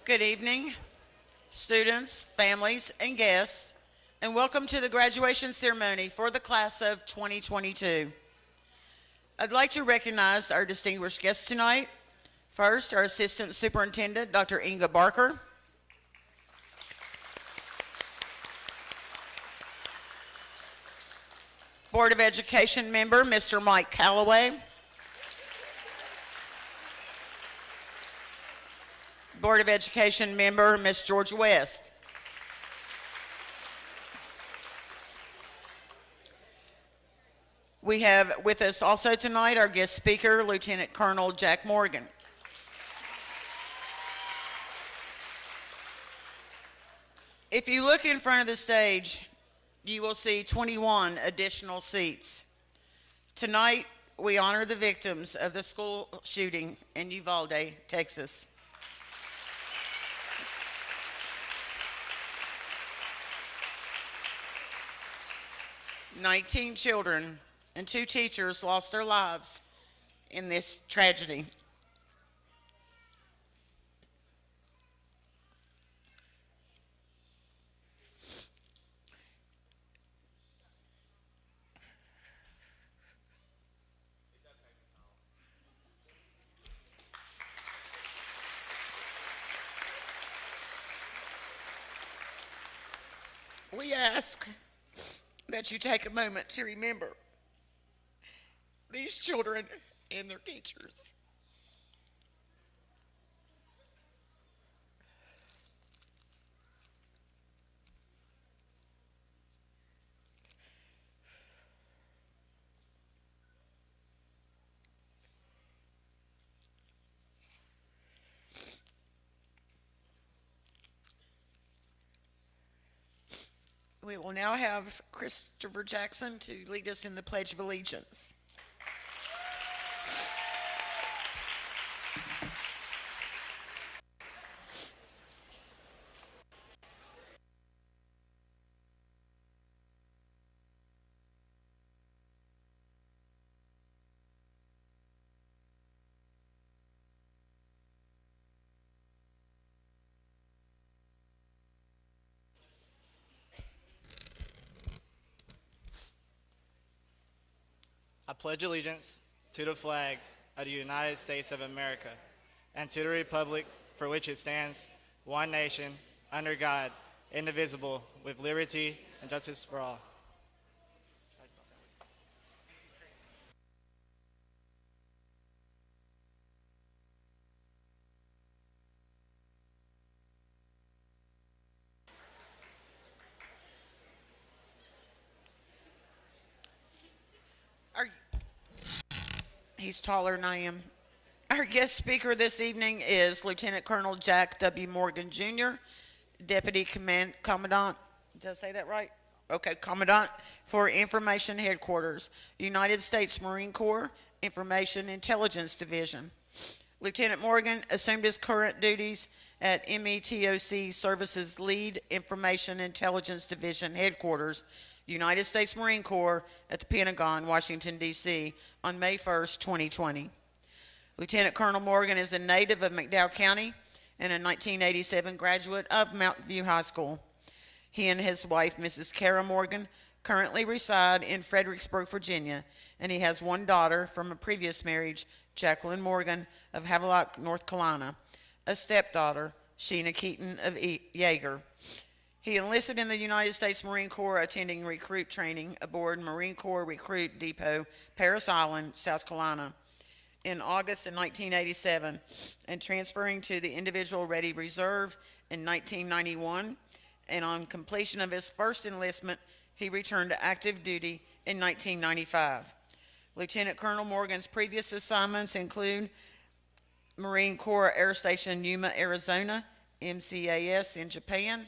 Good evening, students, families, and guests, and welcome to the graduation ceremony for the class of 2022. I'd like to recognize our distinguished guests tonight. First, our Assistant Superintendent, Dr. Inga Barker. Board of Education member, Mr. Mike Calloway. Board of Education member, Ms. Georgia West. We have with us also tonight our guest speaker, Lieutenant Colonel Jack Morgan. If you look in front of the stage, you will see 21 additional seats. Tonight, we honor the victims of the school shooting in Uvalde, Texas. "19 children and 2 teachers lost their lives in this tragedy. We ask that you take a moment to remember these children and their teachers. We will now have Christopher Jackson to lead us in the Pledge of Allegiance. I pledge allegiance to the flag of the United States of America and to the republic for which it stands, one nation, under God, indivisible, with liberty and justice for all. He's taller than I am. Our guest speaker this evening is Lieutenant Colonel Jack W. Morgan, Jr., Deputy Commandant. Did I say that right? Okay, Commandant for Information Headquarters, United States Marine Corps Information Intelligence Division. Lieutenant Morgan assumed his current duties at METOC Services Lead Information Intelligence Division Headquarters, United States Marine Corps at the Pentagon, Washington, D.C. on May 1st, 2020. Lieutenant Colonel Morgan is a native of McDowell County and a 1987 graduate of Mountain View High School. He and his wife, Mrs. Kara Morgan, currently reside in Fredericksburg, Virginia, and he has one daughter from a previous marriage, Jacqueline Morgan of Havelock, North Carolina, a stepdaughter, Sheena Keaton of Yeager. He enlisted in the United States Marine Corps, attending recruit training aboard Marine Corps Recruit Depot, Parris Island, South Carolina, in August of 1987, and transferring to the Individual Ready Reserve in 1991. And on completion of his first enlistment, he returned to active duty in 1995. Lieutenant Colonel Morgan's previous assignments include Marine Corps Air Station Yuma, Arizona, MCAS in Japan,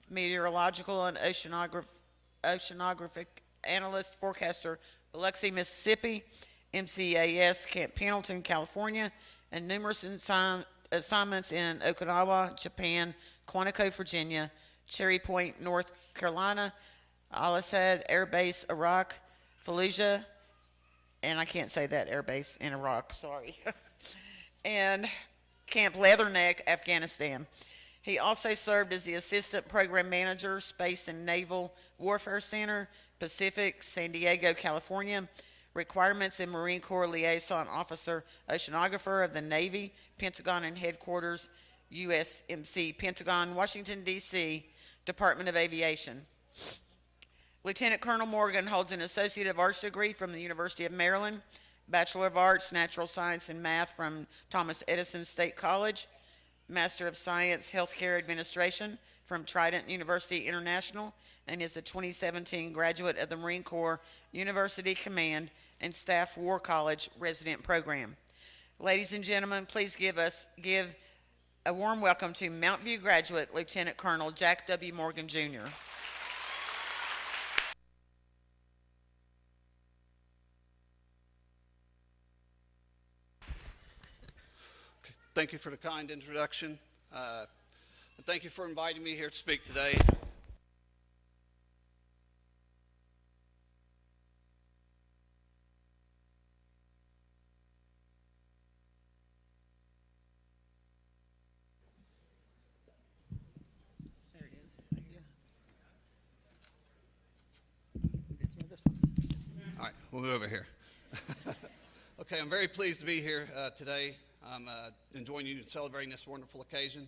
meteorological and oceanographic analyst forecaster, Biloxi, Mississippi, MCAS Camp Pendleton, California, and numerous assignments in Okinawa, Japan, Quantico, Virginia, Cherry Point, North Carolina, Al-Assad Air Base, Iraq, Fallujah, and I can't say that air base in Iraq, sorry. And Camp Leatherneck, Afghanistan. He also served as the Assistant Program Manager, Space and Naval Warfare Center, Pacific, San Diego, California. Requirements and Marine Corps Liaison Officer, Oceanographer of the Navy, Pentagon and Headquarters, USMC, Pentagon, Washington, D.C., Department of Aviation. Lieutenant Colonel Morgan holds an Associate of Arts degree from the University of Maryland, Bachelor of Arts, Natural Science and Math from Thomas Edison State College, Master of Science, Healthcare Administration from Trident University International, and is a 2017 graduate of the Marine Corps University Command and Staff War College Resident Program. Ladies and gentlemen, please give a warm welcome to Mount View graduate Lieutenant Colonel Jack W. Morgan, Jr. Thank you for the kind introduction. And thank you for inviting me here to speak today. There it is. All right, we'll move over here. Okay, I'm very pleased to be here today. I'm enjoying you celebrating this wonderful occasion.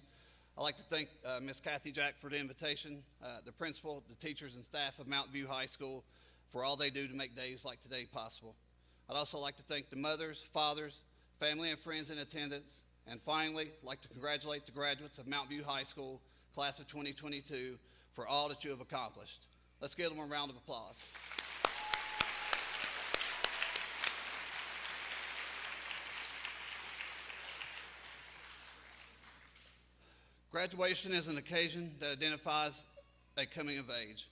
I'd like to thank Ms. Kathy Jack for the invitation, the principal, the teachers and staff of Mount View High School for all they do to make days like today possible. I'd also like to thank the mothers, fathers, family and friends in attendance, and finally, I'd like to congratulate the graduates of Mount View High School, class of 2022, for all that you have accomplished. Let's give them a round of applause. Graduation is an occasion that identifies a coming of age,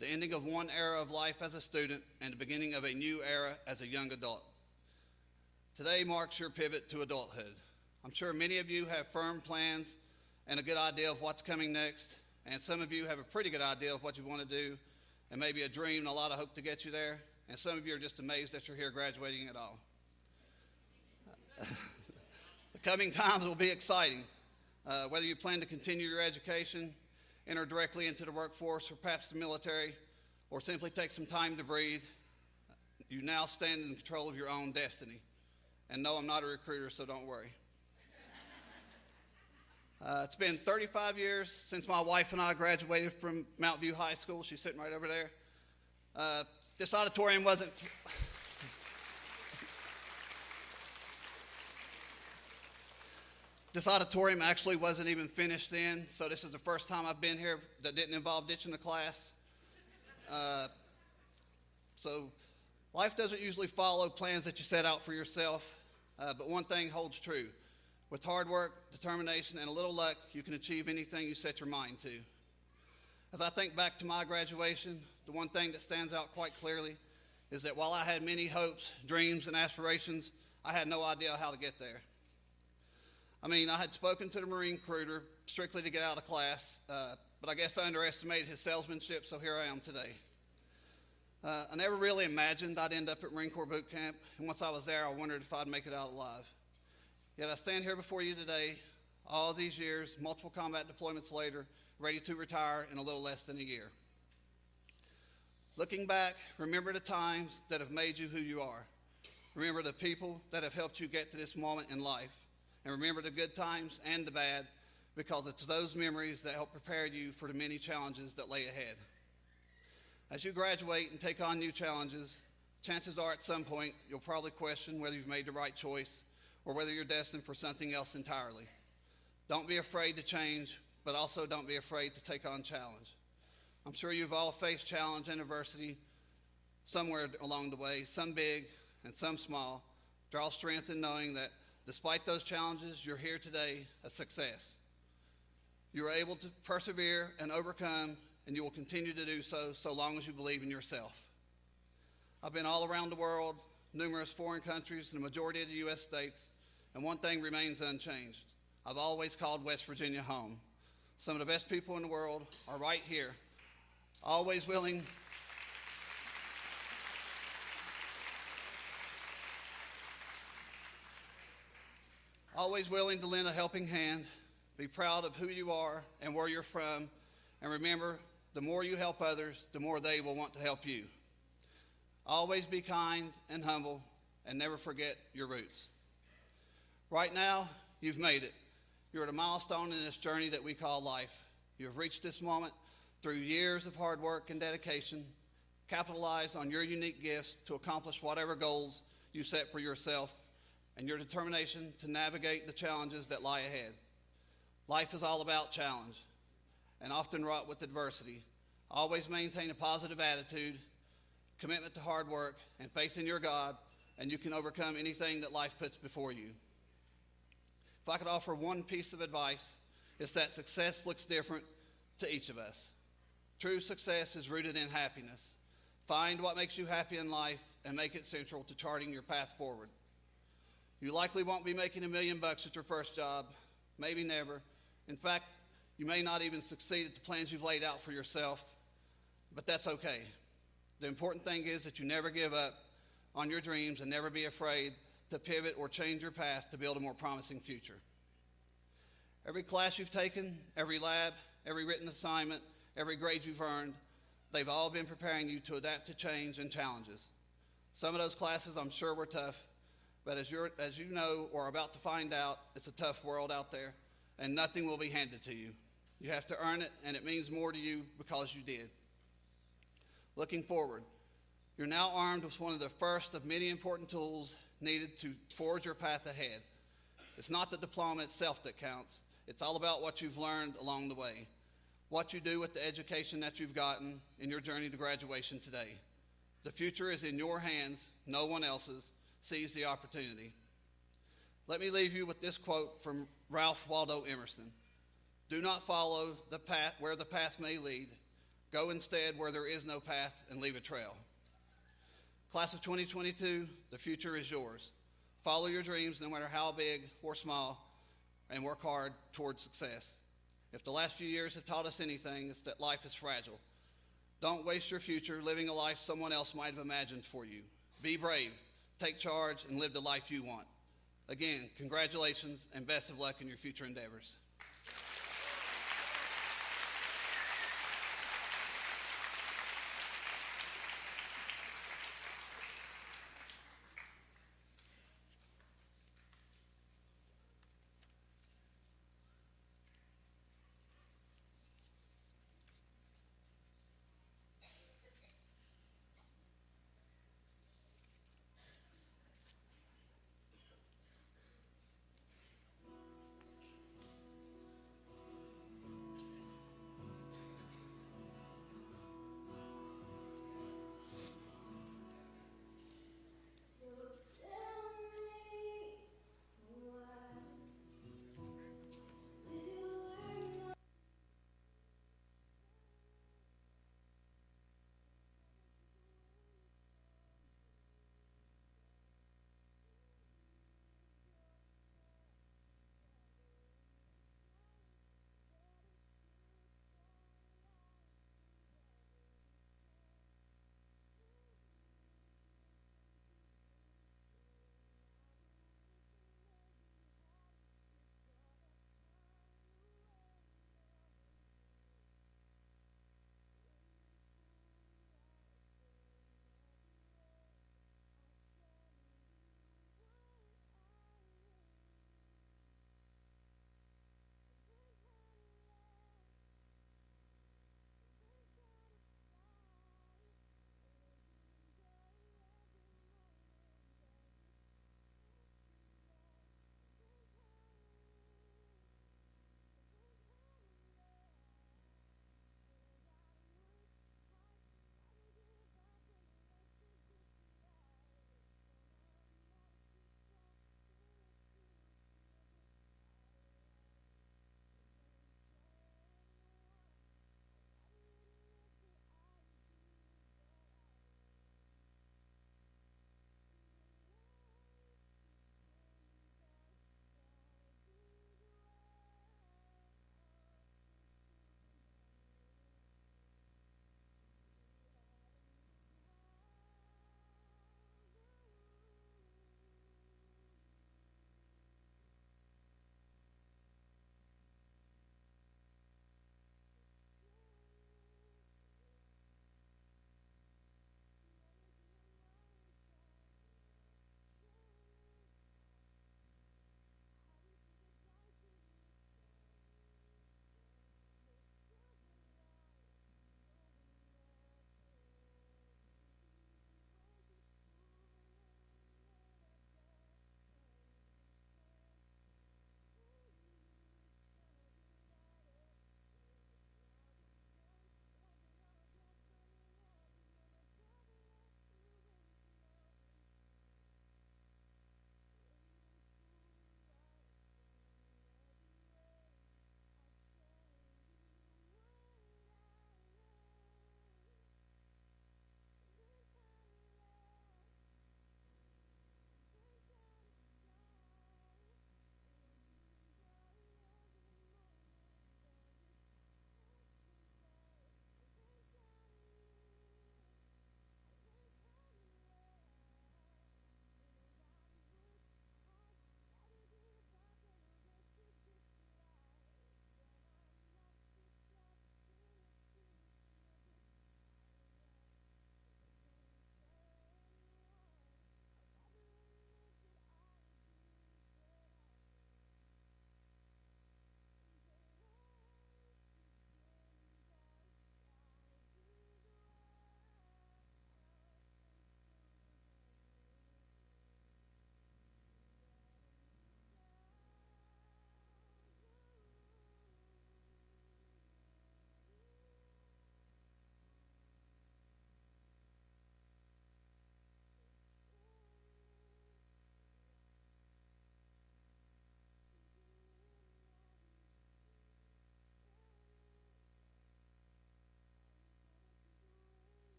the ending of one era of life as a student and the beginning of a new era as a young adult. Today marks your pivot to adulthood. I'm sure many of you have firm plans and a good idea of what's coming next, and some of you have a pretty good idea of what you want to do, and maybe a dream and a lot of hope to get you there, and some of you are just amazed that you're here graduating at all. The coming times will be exciting. Whether you plan to continue your education, enter directly into the workforce, or perhaps the military, or simply take some time to breathe, you now stand in control of your own destiny. And no, I'm not a recruiter, so don't worry. It's been 35 years since my wife and I graduated from Mount View High School. She's sitting right over there. This auditorium wasn't... This auditorium actually wasn't even finished then, so this is the first time I've been here that didn't involve ditching the class. So life doesn't usually follow plans that you set out for yourself, but one thing holds true. With hard work, determination, and a little luck, you can achieve anything you set your mind to. As I think back to my graduation, the one thing that stands out quite clearly is that while I had many hopes, dreams, and aspirations, I had no idea how to get there. I mean, I had spoken to the Marine recruiter strictly to get out of class, but I guess I underestimated his salesmanship, so here I am today. I never really imagined I'd end up at Marine Corps boot camp, and once I was there, I wondered if I'd make it out alive. Yet I stand here before you today, all these years, multiple combat deployments later, ready to retire in a little less than a year. Looking back, remember the times that have made you who you are. Remember the people that have helped you get to this moment in life. And remember the good times and the bad, because it's those memories that help prepare you for the many challenges that lay ahead. As you graduate and take on new challenges, chances are at some point you'll probably question whether you've made the right choice or whether you're destined for something else entirely. Don't be afraid to change, but also don't be afraid to take on challenge. I'm sure you've all faced challenge and adversity somewhere along the way, some big and some small. Draw strength in knowing that despite those challenges, you're here today a success. You were able to persevere and overcome, and you will continue to do so so long as you believe in yourself. I've been all around the world, numerous foreign countries, and the majority of the U.S. states, and one thing remains unchanged. I've always called West Virginia home. Some of the best people in the world are right here, always willing Always willing to lend a helping hand. Be proud of who you are and where you're from. And remember, the more you help others, the more they will want to help you. Always be kind and humble, and never forget your roots. Right now, you've made it. You're at a milestone in this journey that we call life. You've reached this moment through years of hard work and dedication. Capitalize on your unique gifts to accomplish whatever goals you set for yourself and your determination to navigate the challenges that lie ahead. Life is all about challenge and often wrought with adversity. Always maintain a positive attitude, commitment to hard work, and faith in your God, and you can overcome anything that life puts before you. If I could offer one piece of advice, it's that success looks different to each of us. True success is rooted in happiness. Find what makes you happy in life and make it central to charting your path forward. You likely won't be making $1 million at your first job, maybe never. In fact, you may not even succeed at the plans you've laid out for yourself, but that's okay. The important thing is that you never give up on your dreams and never be afraid to pivot or change your path to build a more promising future. Every class you've taken, every lab, every written assignment, every grade you've earned, they've all been preparing you to adapt to change and challenges. Some of those classes I'm sure were tough, but as you know or are about to find out, it's a tough world out there, and nothing will be handed to you. You have to earn it, and it means more to you because you did. Looking forward, you're now armed with one of the first of many important tools needed to forge your path ahead. It's not the diploma itself that counts. It's all about what you've learned along the way, what you do with the education that you've gotten in your journey to graduation today. The future is in your hands, no one else's. Seize the opportunity. Let me leave you with this quote from Ralph Waldo Emerson. Do not follow the path where the path may lead. Go instead where there is no path and leave a trail. Class of 2022, the future is yours. Follow your dreams no matter how big or small, and work hard towards success. If the last few years have taught us anything, it's that life is fragile. Don't waste your future living a life someone else might have imagined for you. Be brave, take charge, and live the life you want. Again, congratulations and best of luck in your future endeavors.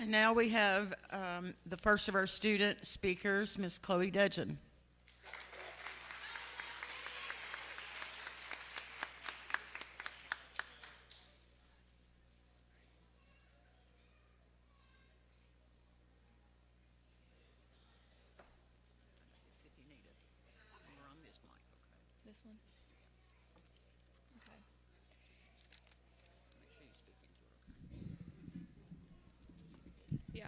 And now we have the first of our student speakers, Miss Chloe Dudgeon. This one? Okay. Yeah.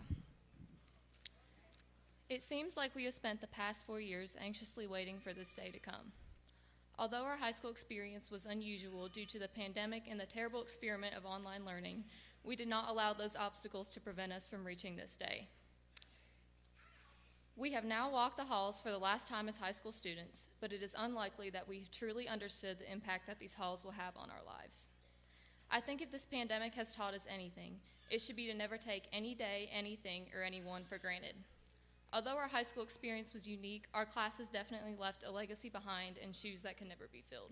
It seems like we have spent the past 4 years anxiously waiting for this day to come. Although our high school experience was unusual due to the pandemic and the terrible experiment of online learning, we did not allow those obstacles to prevent us from reaching this day. We have now walked the halls for the last time as high school students, but it is unlikely that we truly understood the impact that these halls will have on our lives. I think if this pandemic has taught us anything, it should be to never take any day, anything, or anyone for granted. Although our high school experience was unique, our classes definitely left a legacy behind and shoes that can never be filled.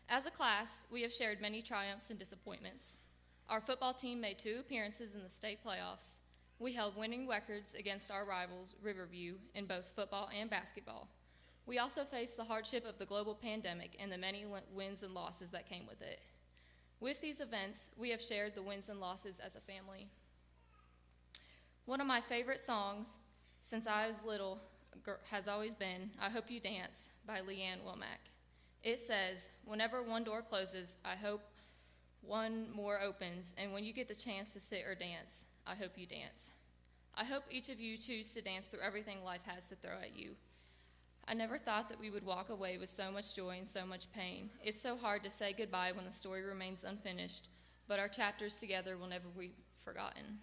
As a class, we have shared many triumphs and disappointments. Our football team made 2 appearances in the state playoffs. We held winning records against our rivals, Riverview, in both football and basketball. We also faced the hardship of the global pandemic and the many wins and losses that came with it. With these events, we have shared the wins and losses as a family. One of my favorite songs since I was little has always been I Hope You Dance by Leanne Womack. It says, whenever one door closes, I hope one more opens, and when you get the chance to sit or dance, I hope you dance. I hope each of you choose to dance through everything life has to throw at you. I never thought that we would walk away with so much joy and so much pain. It's so hard to say goodbye when the story remains unfinished, but our chapters together will never be forgotten.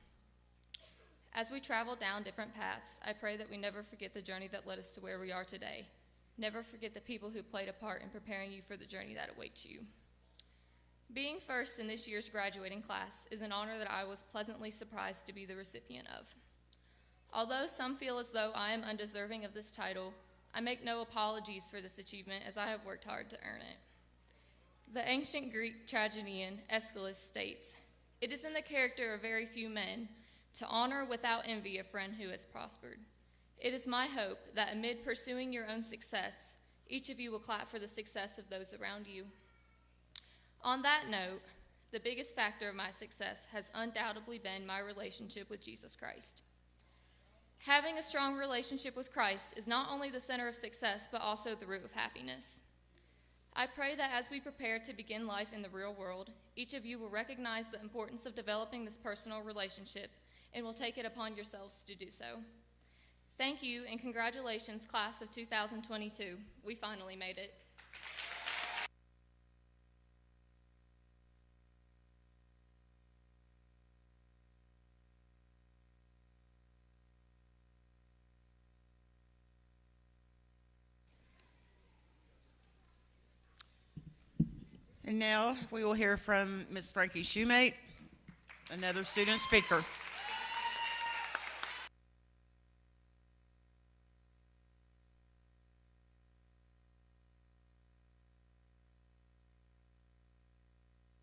As we travel down different paths, I pray that we never forget the journey that led us to where we are today. Never forget the people who played a part in preparing you for the journey that awaits you. Being first in this year's graduating class is an honor that I was pleasantly surprised to be the recipient of. Although some feel as though I am undeserving of this title, I make no apologies for this achievement as I have worked hard to earn it. The ancient Greek tragedian Aeschylus states, "It is in the character of very few men to honor without envy a friend who has prospered. It is my hope that amid pursuing your own success, each of you will clap for the success of those around you." On that note, the biggest factor of my success has undoubtedly been my relationship with Jesus Christ. Having a strong relationship with Christ is not only the center of success, but also the root of happiness. I pray that as we prepare to begin life in the real world, each of you will recognize the importance of developing this personal relationship and will take it upon yourselves to do so. Thank you, and congratulations, class of 2022. We finally made it. And now we will hear from Ms. Frankie Shoemate, another student speaker.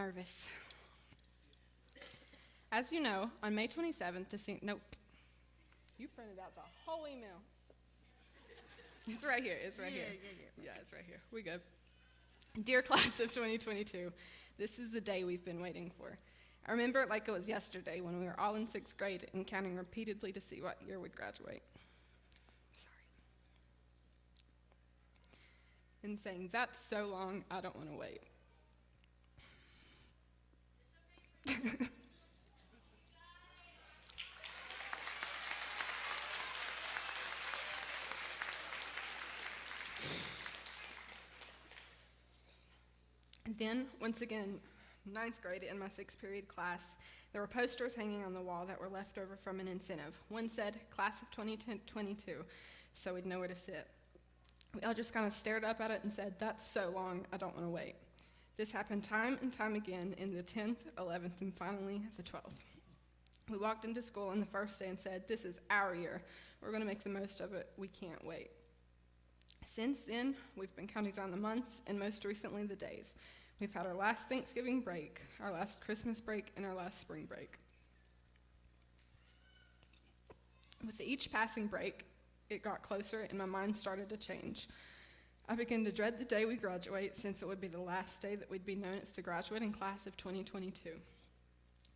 Nervous. As you know, on May 27th, nope. You printed out the whole email. It's right here, it's right here. Yeah, it's right here. We good. Dear class of 2022, this is the day we've been waiting for. I remember it like it was yesterday when we were all in 6th grade and counting repeatedly to see what year we'd graduate. Sorry. And saying, that's so long, I don't want to wait. Then, once again, 9th grade in my 6th period class, there were posters hanging on the wall that were left over from an incentive. One said, class of 2022, so we'd know where to sit. We all just kind of stared up at it and said, that's so long, I don't want to wait. This happened time and time again in the 10th, 11th, and finally the 12th. We walked into school on the first day and said, this is our year. We're going to make the most of it. We can't wait. Since then, we've been counting down the months and most recently the days. We've had our last Thanksgiving break, our last Christmas break, and our last spring break. With each passing break, it got closer and my mind started to change. I began to dread the day we graduate, since it would be the last day that we'd be known as the graduating class of 2022.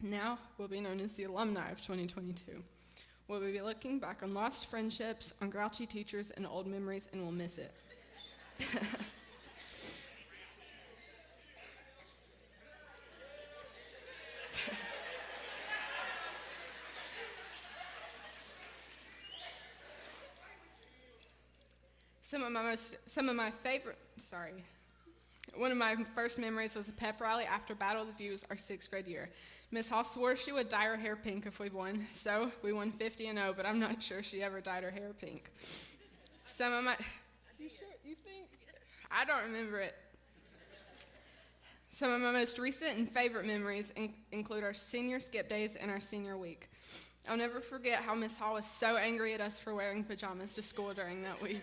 Now we'll be known as the alumni of 2022. We'll be looking back on lost friendships, on grouchy teachers, and old memories, and we'll miss it. One of my first memories was a pep rally after Battle of the Views our 6th grade year. Miss Hall swore she would dye her hair pink if we won, so we won 50-0, but I'm not sure she ever dyed her hair pink. You sure? You think? I don't remember it. Some of my most recent and favorite memories include our senior skip days and our senior week. I'll never forget how Miss Hall was so angry at us for wearing pajamas to school during that week.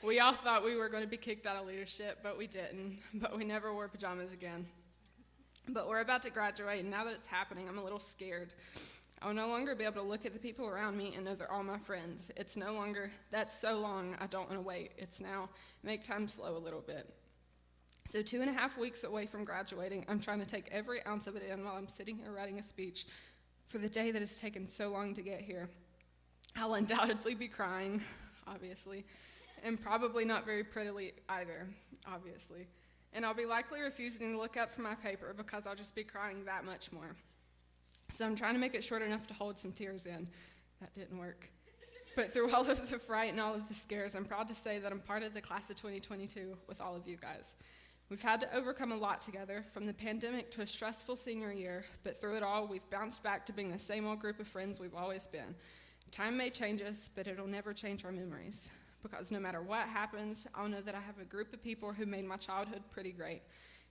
We all thought we were going to be kicked out of leadership, but we didn't. But we never wore pajamas again. But we're about to graduate, and now that it's happening, I'm a little scared. I'll no longer be able to look at the people around me and know they're all my friends. It's no longer, that's so long, I don't want to wait. It's now, make time slow a little bit. So 2.5 weeks away from graduating, I'm trying to take every ounce of it in while I'm sitting here writing a speech for the day that has taken so long to get here. I'll undoubtedly be crying, obviously, and probably not very prettily either, obviously. And I'll be likely refusing to look up from my paper because I'll just be crying that much more. So I'm trying to make it short enough to hold some tears in. That didn't work. But through all of the fright and all of the scares, I'm proud to say that I'm part of the class of 2022 with all of you guys. We've had to overcome a lot together, from the pandemic to a stressful senior year, but through it all, we've bounced back to being the same old group of friends we've always been. Time may change us, but it'll never change our memories. Because no matter what happens, I'll know that I have a group of people who made my childhood pretty great.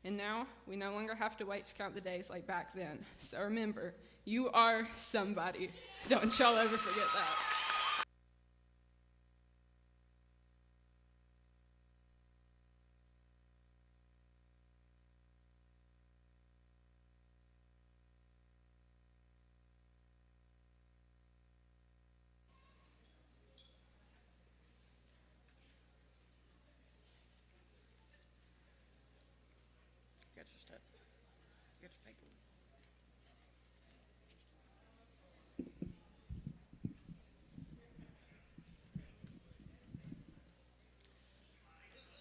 And now, we no longer have to wait to count the days like back then. So remember, you are somebody. Don't y'all ever forget that. Got your stuff? Got your paper?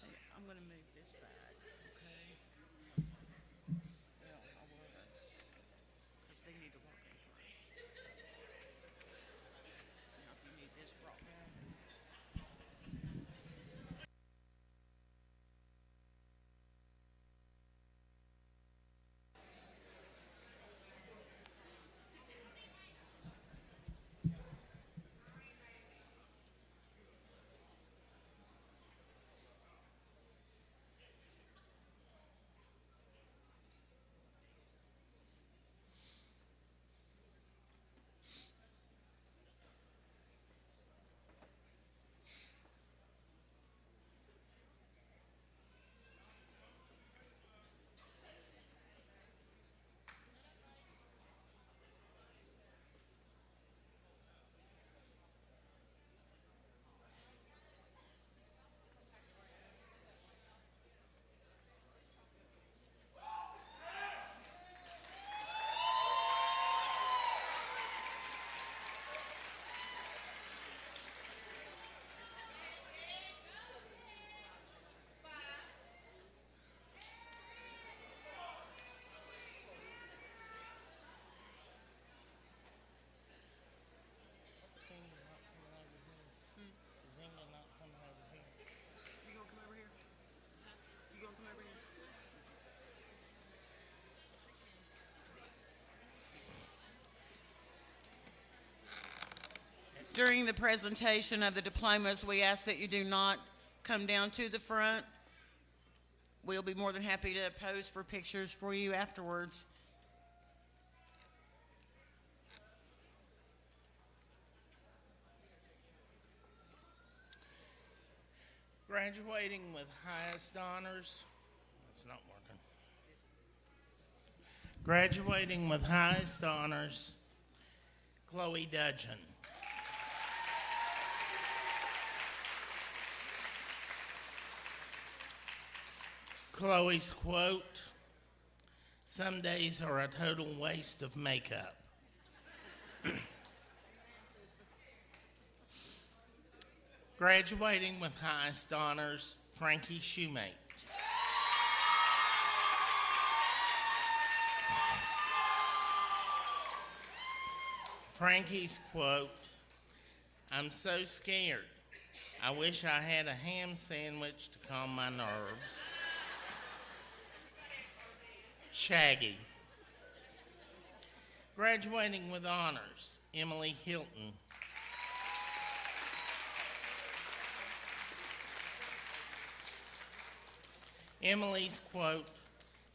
Hey, I'm gonna move this back, okay? Well, I will, because they need to walk in front. Now, if you need this brought back. You gonna come over here? You gonna come over here? During the presentation of the diplomas, we ask that you do not come down to the front. We'll be more than happy to pose for pictures for you afterwards. Graduating with highest honors. It's not working. Graduating with highest honors, Chloe Dudgeon. Chloe's quote, "Some days are a total waste of makeup." Graduating with highest honors, Frankie Shoemate. Frankie's quote, "I'm so scared. I wish I had a ham sandwich to calm my nerves." Shaggy. Graduating with honors, Emily Hilton. Emily's quote,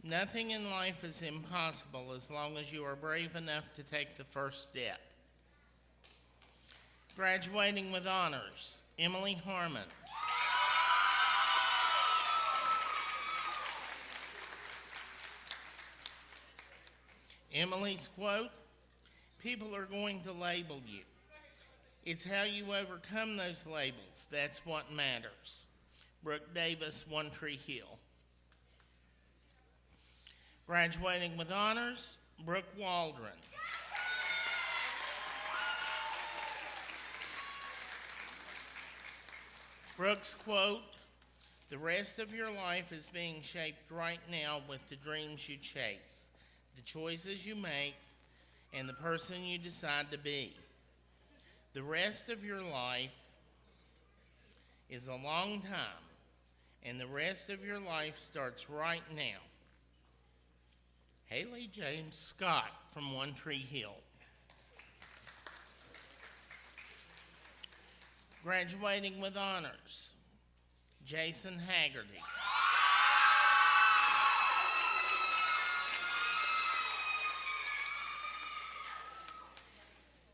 "Nothing in life is impossible as long as you are brave enough to take the first step." Graduating with honors, Emily Harmon. Emily's quote, "People are going to label you. It's how you overcome those labels that's what matters." Brooke Davis, One Tree Hill. Graduating with honors, Brooke Waldron. Brooke's quote, "The rest of your life is being shaped right now with the dreams you chase, the choices you make, and the person you decide to be. The rest of your life is a long time, and the rest of your life starts right now." Haley James Scott from One Tree Hill. Graduating with honors, Jason Haggerty.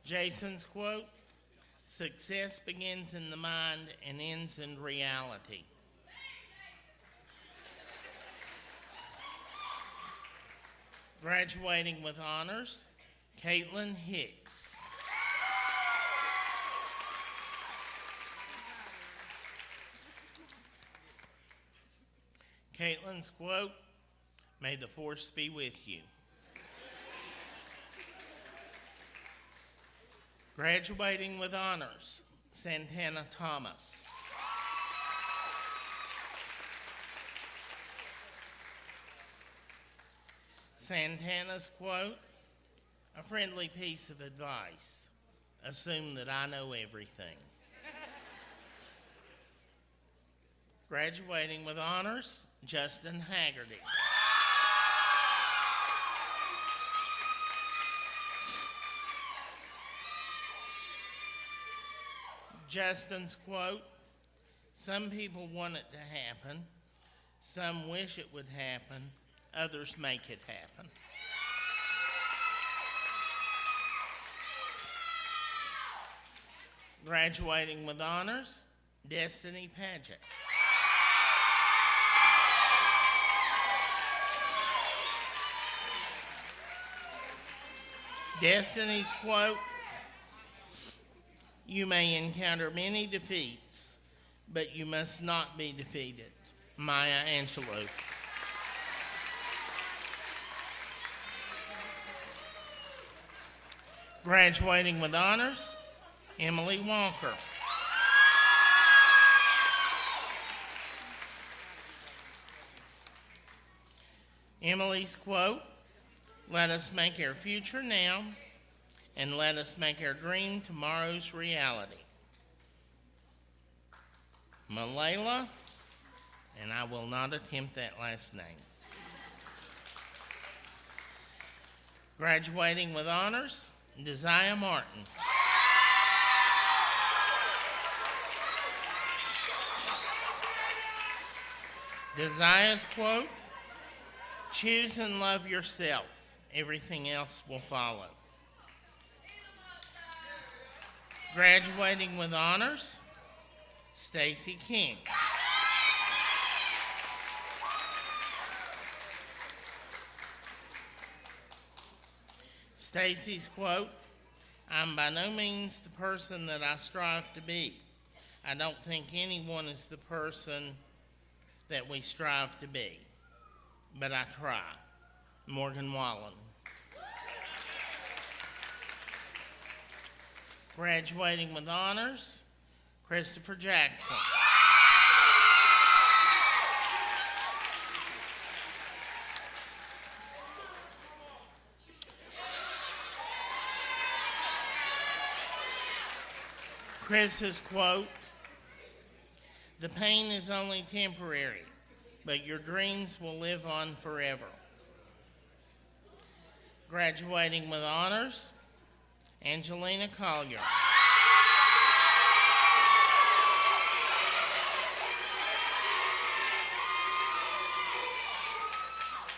Jason's quote, "Success begins in the mind and ends in reality." Graduating with honors, Caitlin Hicks. Caitlin's quote, "May the force be with you." Graduating with honors, Santana Thomas. Santana's quote, "A friendly piece of advice. Assume that I know everything." Graduating with honors, Justin Haggerty. Justin's quote, "Some people want it to happen, some wish it would happen, others make it happen." Graduating with honors, Destiny Paget. Destiny's quote, "You may encounter many defeats, but you must not be defeated." Maya Angelou. Graduating with honors, Emily Walker. Emily's quote, "Let us make our future now, and let us make our dream tomorrow's reality." Malayla, and I will not attempt that last name. Graduating with honors, Desire Martin. Desire's quote, "Choose and love yourself. Everything else will follow." Graduating with honors, Stacy King. Stacy's quote, "I'm by no means the person that I strive to be. I don't think anyone is the person that we strive to be. but I try. Morgan Wallen. Graduating with honors, Christopher Jackson. Chris's quote, "The pain is only temporary, but your dreams will live on forever." Graduating with honors, Angelina Collier.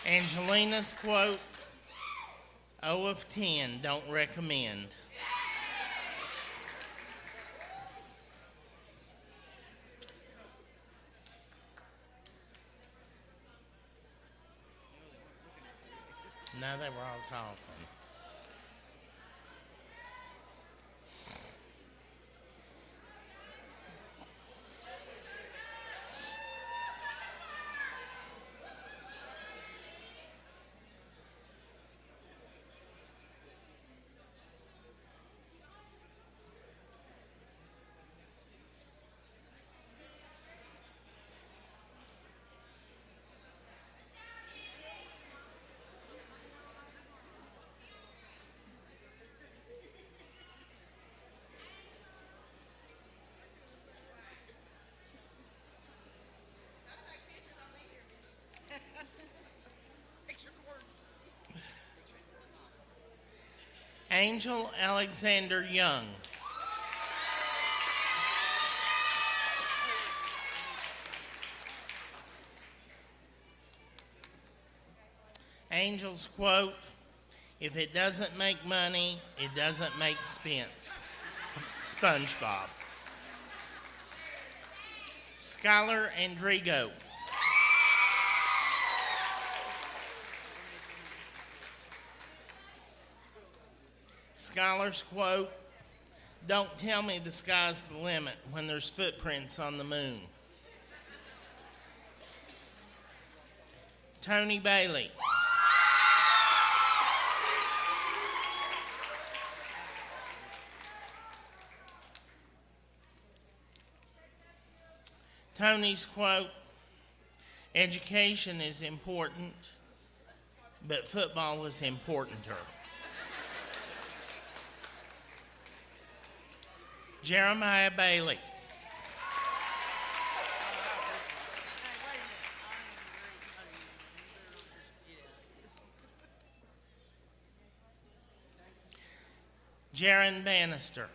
Angelina's quote, "0 of 10, don't recommend." Now they were all talking. Angel Alexander Young. Angel's quote, "If it doesn't make money, it doesn't make sense." SpongeBob. Skylar Andrigo. Skylar's quote, "Don't tell me the sky's the limit when there's footprints on the moon." Tony Bailey. Tony's quote, "Education is important, but football is importanter." Jeremiah Bailey. Jaron Bannister.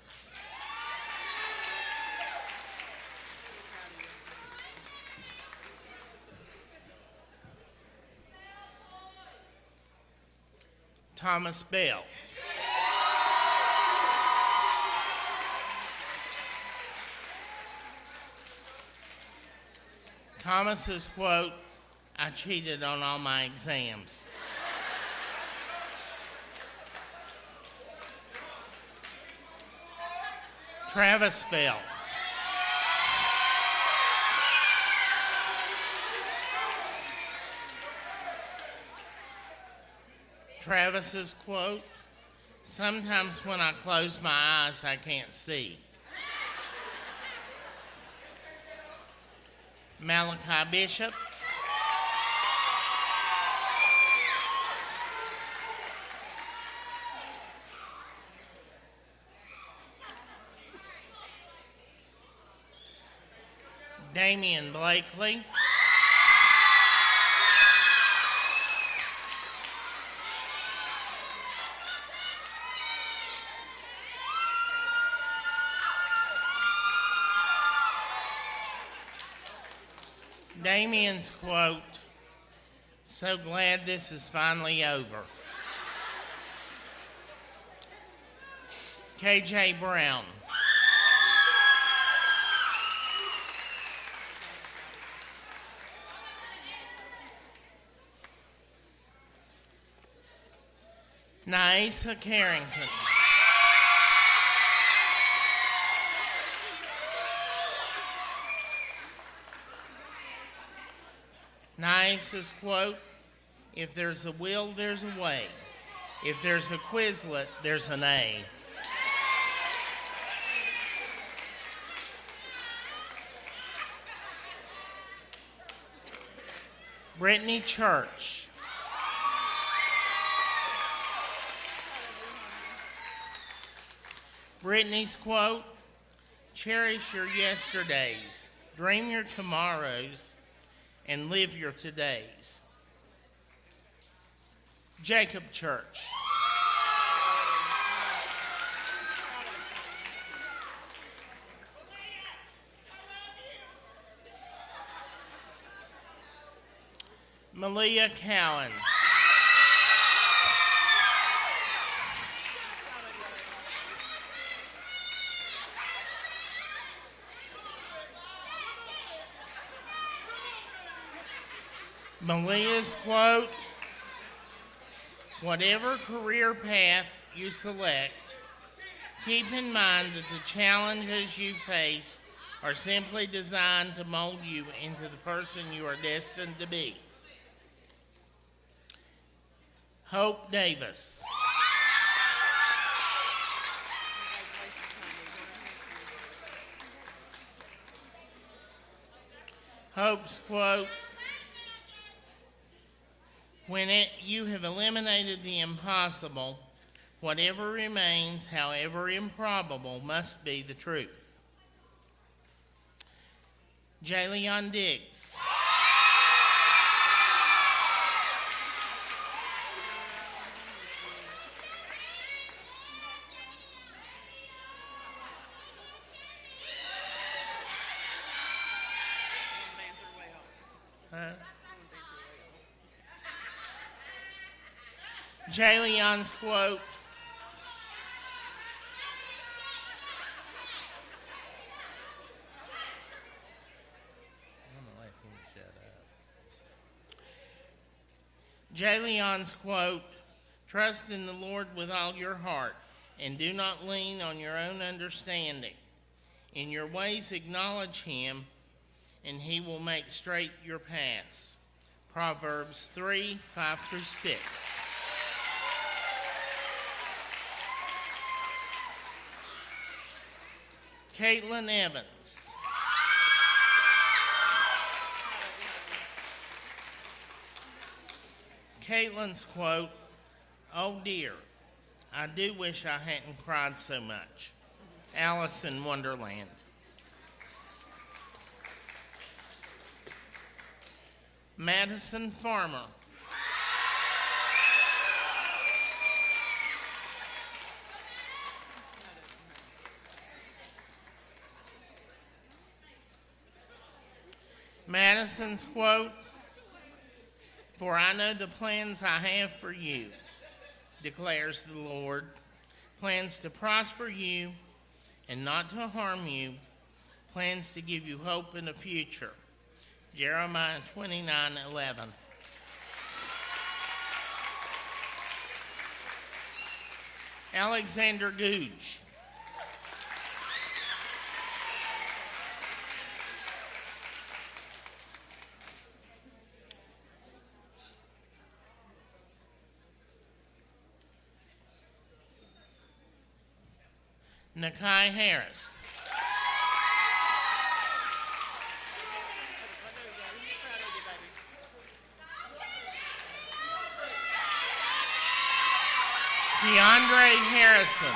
Thomas Bell. Thomas's quote, "I cheated on all my exams." Travis Bell. Travis's quote, "Sometimes when I close my eyes, I can't see." Malachi Bishop. Damian Blakely. Damian's quote, "So glad this is finally over." KJ Brown. Naisa Carrington. Naisa's quote, If there's a will, there's a way. If there's a Quizlet, there's an A. Brittany Church. Brittany's quote, cherish your yesterdays, dream your tomorrows, and live your todays. Jacob Church. Malia Cowens. Malia's quote, whatever career path you select, keep in mind that the challenges you face are simply designed to mold you into the person you are destined to be. Hope Davis. Hope's quote, when you have eliminated the impossible, whatever remains, however improbable, must be the truth. Jaleon Diggs. Jaleon's quote, Jaleon's quote, trust in the Lord with all your heart and do not lean on your own understanding. In your ways acknowledge him and he will make straight your paths. Proverbs 3:5-6. Caitlin Evans. Caitlin's quote, oh dear, I do wish I hadn't cried so much. Alice in Wonderland. Madison Farmer. Madison's quote, for I know the plans I have for you, declares the Lord, plans to prosper you and not to harm you, plans to give you hope in the future. Jeremiah 29:11. Alexander Googe. Nakai Harris. DeAndre Harrison.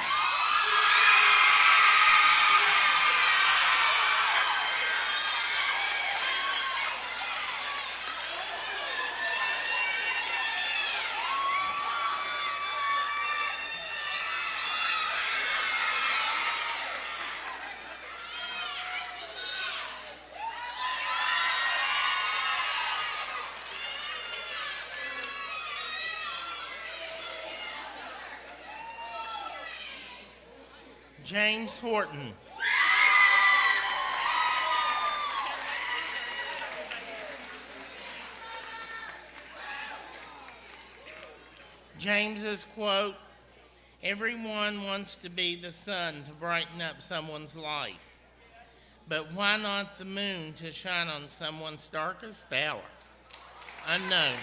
James Horton. James's quote, everyone wants to be the sun to brighten up someone's life, but why not the moon to shine on someone's darkest hour? Unknown.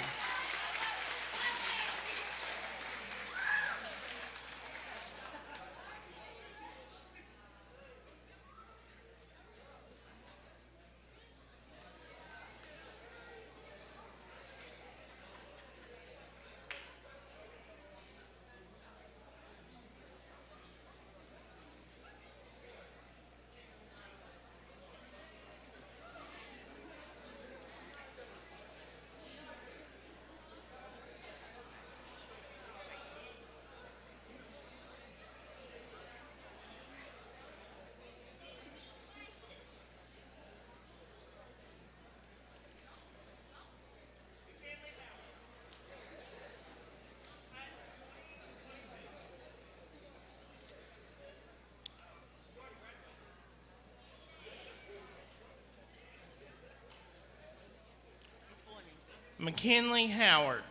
McKinley Howard.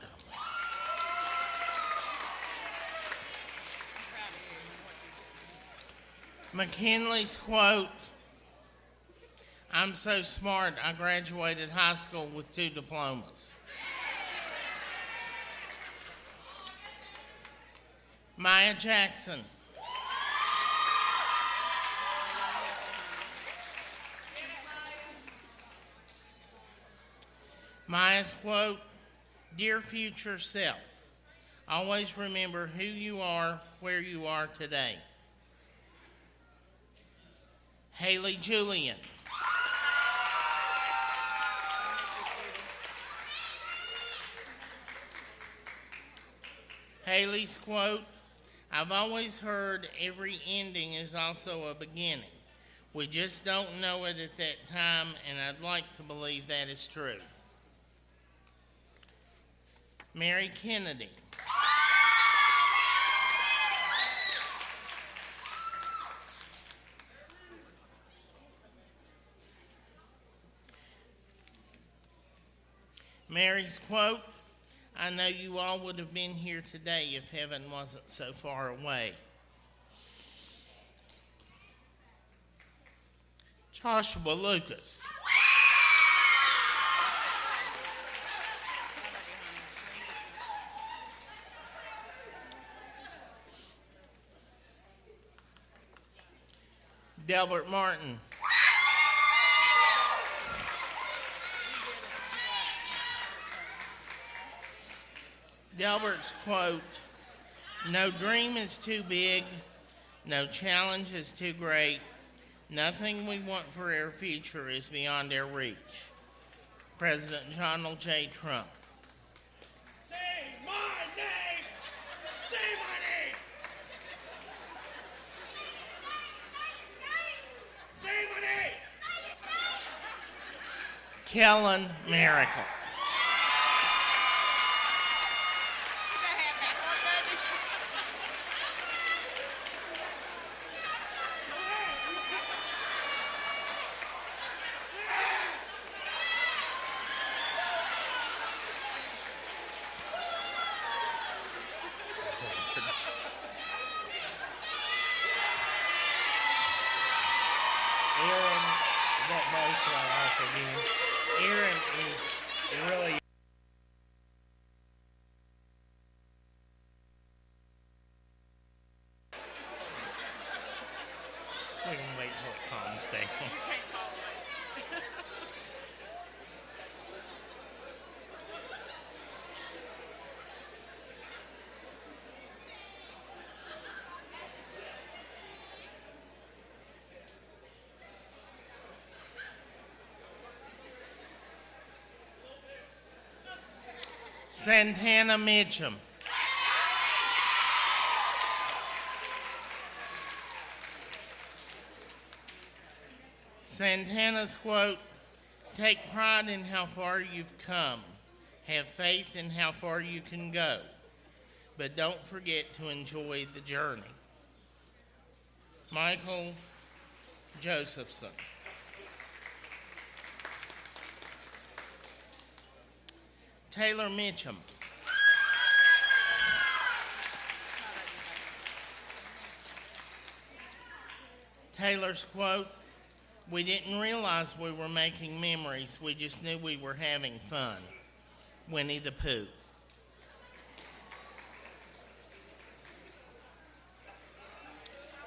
McKinley's quote, "I'm so smart I graduated high school with 2 diplomas." Maya Jackson. Maya's quote, "Dear future self, always remember who you are, where you are today." Haley Julian. Haley's quote, "I've always heard every ending is also a beginning. We just don't know it at that time, and I'd like to believe that is true." Mary Kennedy. Mary's quote, "I know you all would have been here today if heaven wasn't so far away." Joshua Lucas. Delbert Martin. Delbert's quote, "No dream is too big, no challenge is too great, nothing we want for our future is beyond our reach." President Donald J. Trump. Say my name! Say my name! Say my name! Kellen Miracle. Aaron, that both fell off again. Aaron is really. We can wait till it calms down. Santana Mitchum. Santana's quote, "Take pride in how far you've come. Have faith in how far you can go. But don't forget to enjoy the journey." Michael Josephson. Taylor Mitchum. Taylor's quote, "We didn't realize we were making memories. We just knew we were having fun." Winnie the Pooh.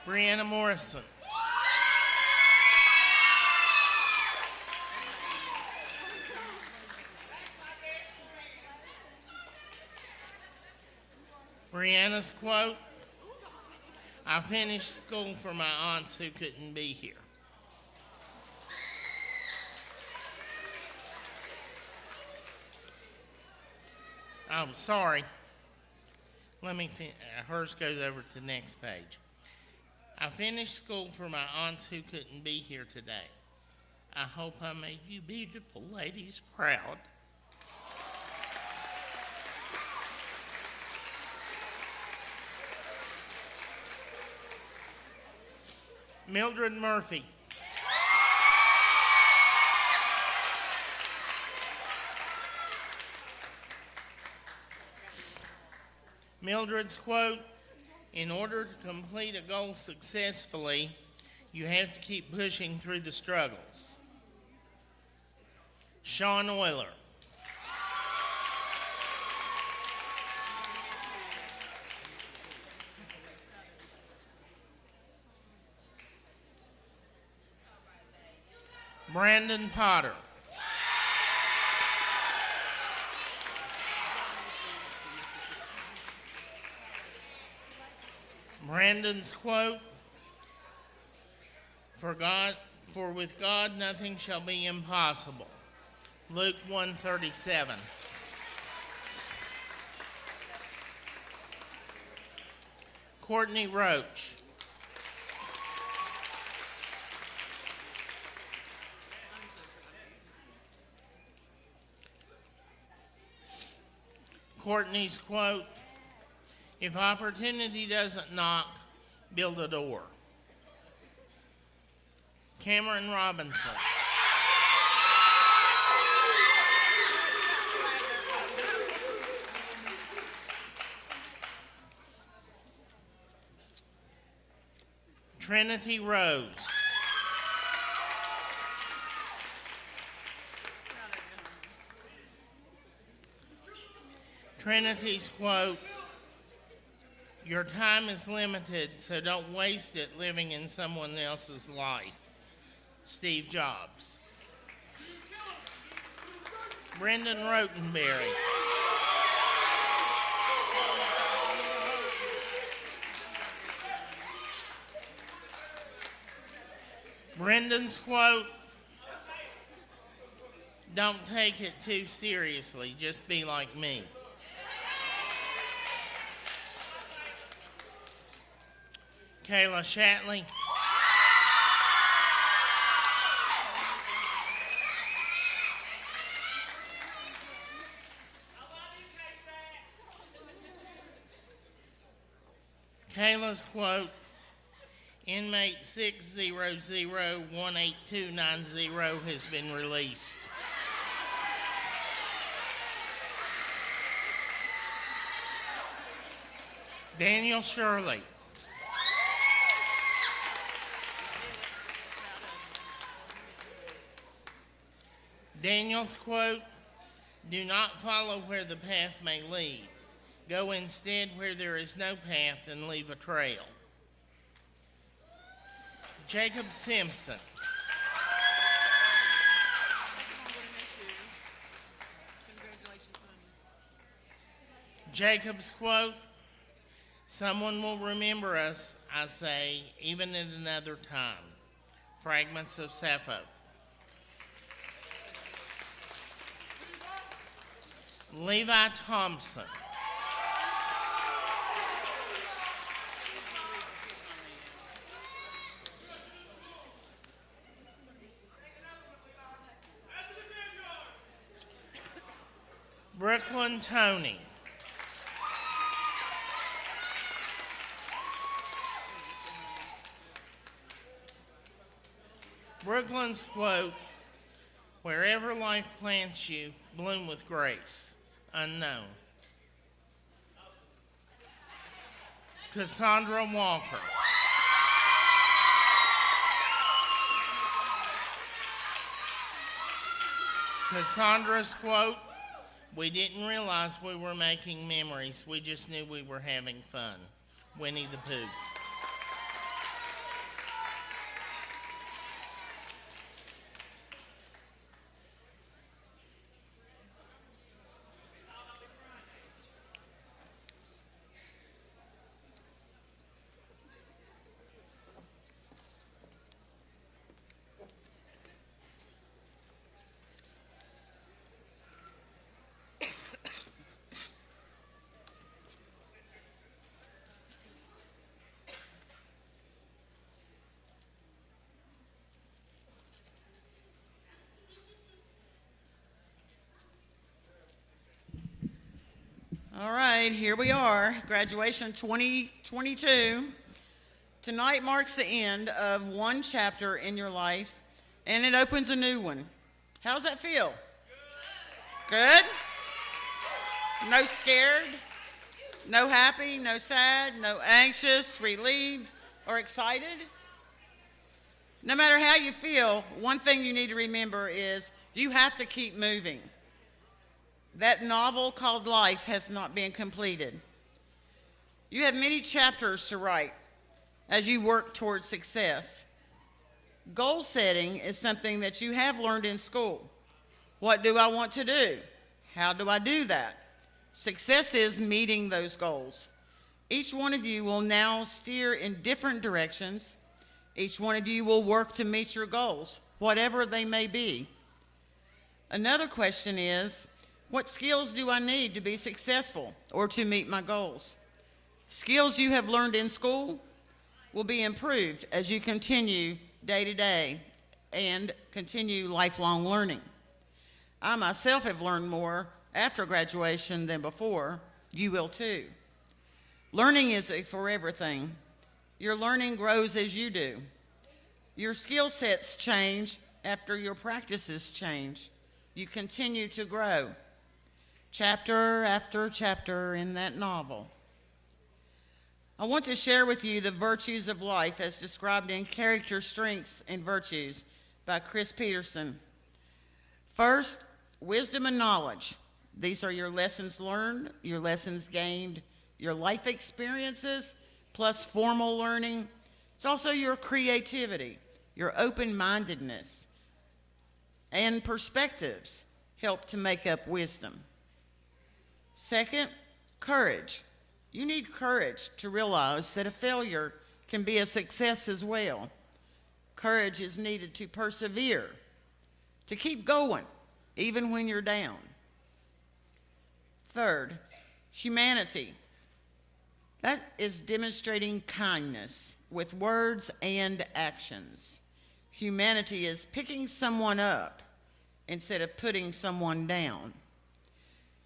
Brianna Morrison. Brianna's quote, "I finished school for my aunts who couldn't be here." I'm sorry. Hers goes over to the next page. "I finished school for my aunts who couldn't be here today. I hope I made you beautiful ladies proud." Mildred Murphy. Mildred's quote, "In order to complete a goal successfully, you have to keep pushing through the struggles." Sean Euler. Brandon Potter. Brandon's quote, for with God nothing shall be impossible." Luke 1:37. Courtney Roach. Courtney's quote, "If opportunity doesn't knock, build a door." Cameron Robinson. Trinity Rose. Trinity's quote, "Your time is limited, so don't waste it living in someone else's life." Steve Jobs. Brendan Rotenberry. Brendan's quote, "Don't take it too seriously, just be like me." Kayla Shatley. Kayla's quote, "Inmate 600-18290 has been released." Daniel Shirley. Daniel's quote, "Do not follow where the path may lead. Go instead where there is no path and leave a trail." Jacob Simpson. Jacob's quote, "Someone will remember us, I say, even at another time." Fragments of Sappho. Levi Thompson. Brooklyn Tony. Brooklyn's quote, "Wherever life plants you, bloom with grace." Unknown. Cassandra Walker. Cassandra's quote, "We didn't realize we were making memories. We just knew we were having fun." Winnie the Pooh. All right, here we are, graduation 2022. Tonight marks the end of one chapter in your life, and it opens a new one. How's that feel? Good? No scared? No happy, no sad, no anxious, relieved, or excited? No matter how you feel, one thing you need to remember is you have to keep moving. That novel called life has not been completed. You have many chapters to write as you work towards success. Goal setting is something that you have learned in school. What do I want to do? How do I do that? Success is meeting those goals. Each one of you will now steer in different directions. Each one of you will work to meet your goals, whatever they may be. Another question is, what skills do I need to be successful or to meet my goals? Skills you have learned in school will be improved as you continue day to day and continue lifelong learning. I myself have learned more after graduation than before. You will too. Learning is a forever thing. Your learning grows as you do. Your skill sets change after your practices change. You continue to grow, chapter after chapter in that novel. I want to share with you the virtues of life as described in Character, Strengths, and Virtues by Chris Peterson. First, wisdom and knowledge. These are your lessons learned, your lessons gained, your life experiences, plus formal learning. It's also your creativity, your open-mindedness, and perspectives help to make up wisdom. Second, courage. You need courage to realize that a failure can be a success as well. Courage is needed to persevere, to keep going, even when you're down. Third, humanity. That is demonstrating kindness with words and actions. Humanity is picking someone up instead of putting someone down.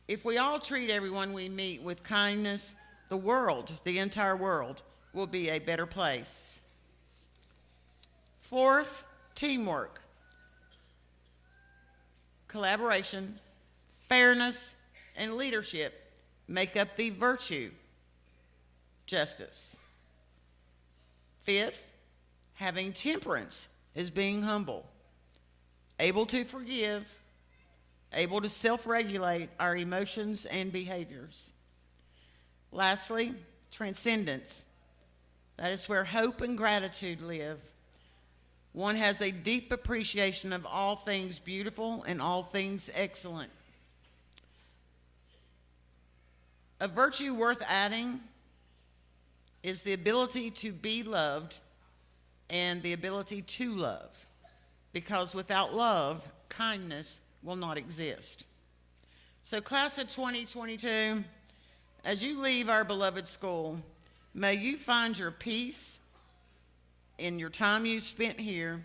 If we all treat everyone we meet with kindness, the world, the entire world, will be a better place. Fourth, teamwork. Collaboration, fairness, and leadership make up the virtue, justice. Fifth, having temperance is being humble, able to forgive, able to self-regulate our emotions and behaviors. Lastly, transcendence. That is where hope and gratitude live. One has a deep appreciation of all things beautiful and all things excellent. A virtue worth adding is the ability to be loved and the ability to love, because without love, kindness will not exist. So class of 2022, as you leave our beloved school, may you find your peace in your time you've spent here.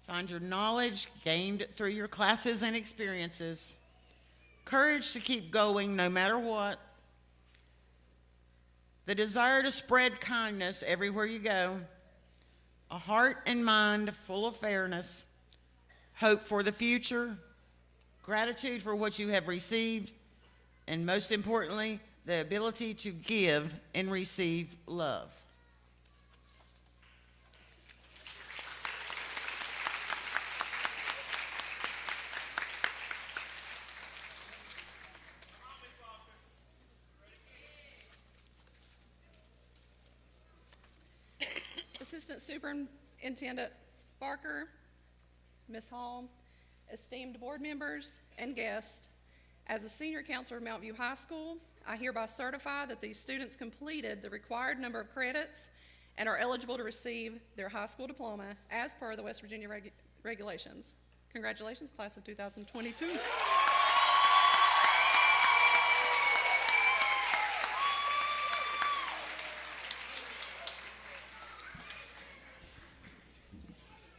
Find your knowledge gained through your classes and experiences. Courage to keep going no matter what. The desire to spread kindness everywhere you go. A heart and mind full of fairness. Hope for the future. Gratitude for what you have received. And most importantly, the ability to give and receive love. Assistant Superintendent Barker, Ms. Hall, esteemed board members and guests, as a senior counselor of Mountview High School, I hereby certify that these students completed the required number of credits and are eligible to receive their high school diploma as per the West Virginia regulations. Congratulations, class of 2022.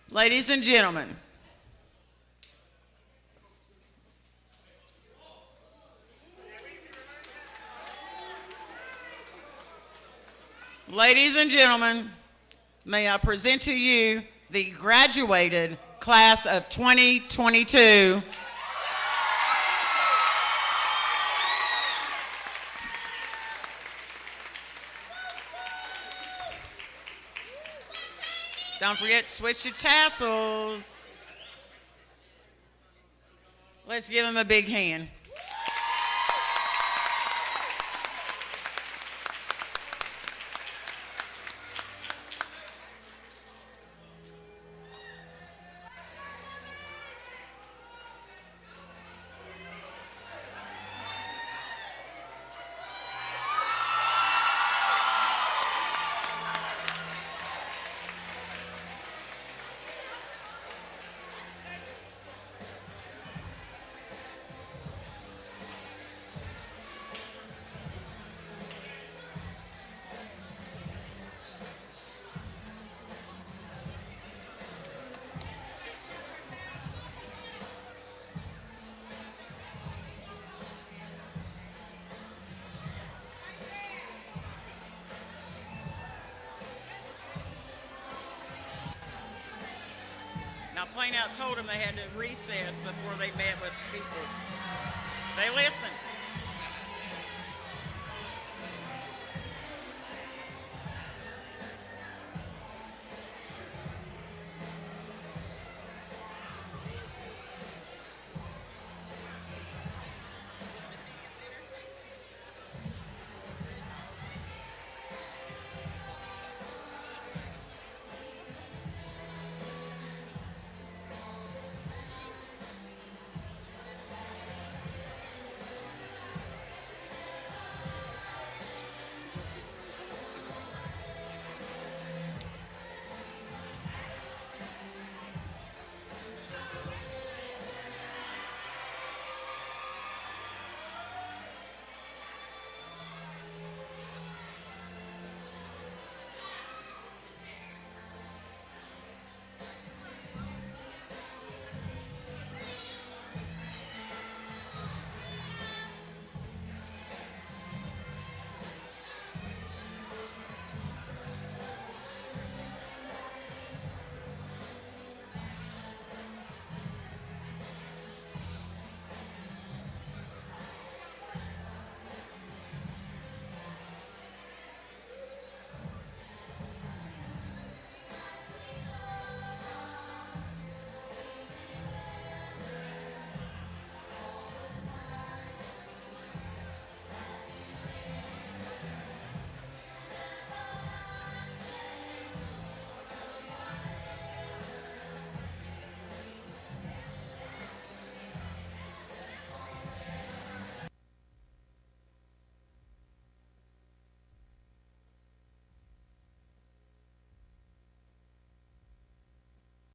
Ladies and gentlemen, may I present to you the graduated class of 2022. Don't forget to switch your tassels. Let's give them a big hand. Now, Plain Out told them they had to recess before they met with people. They listened.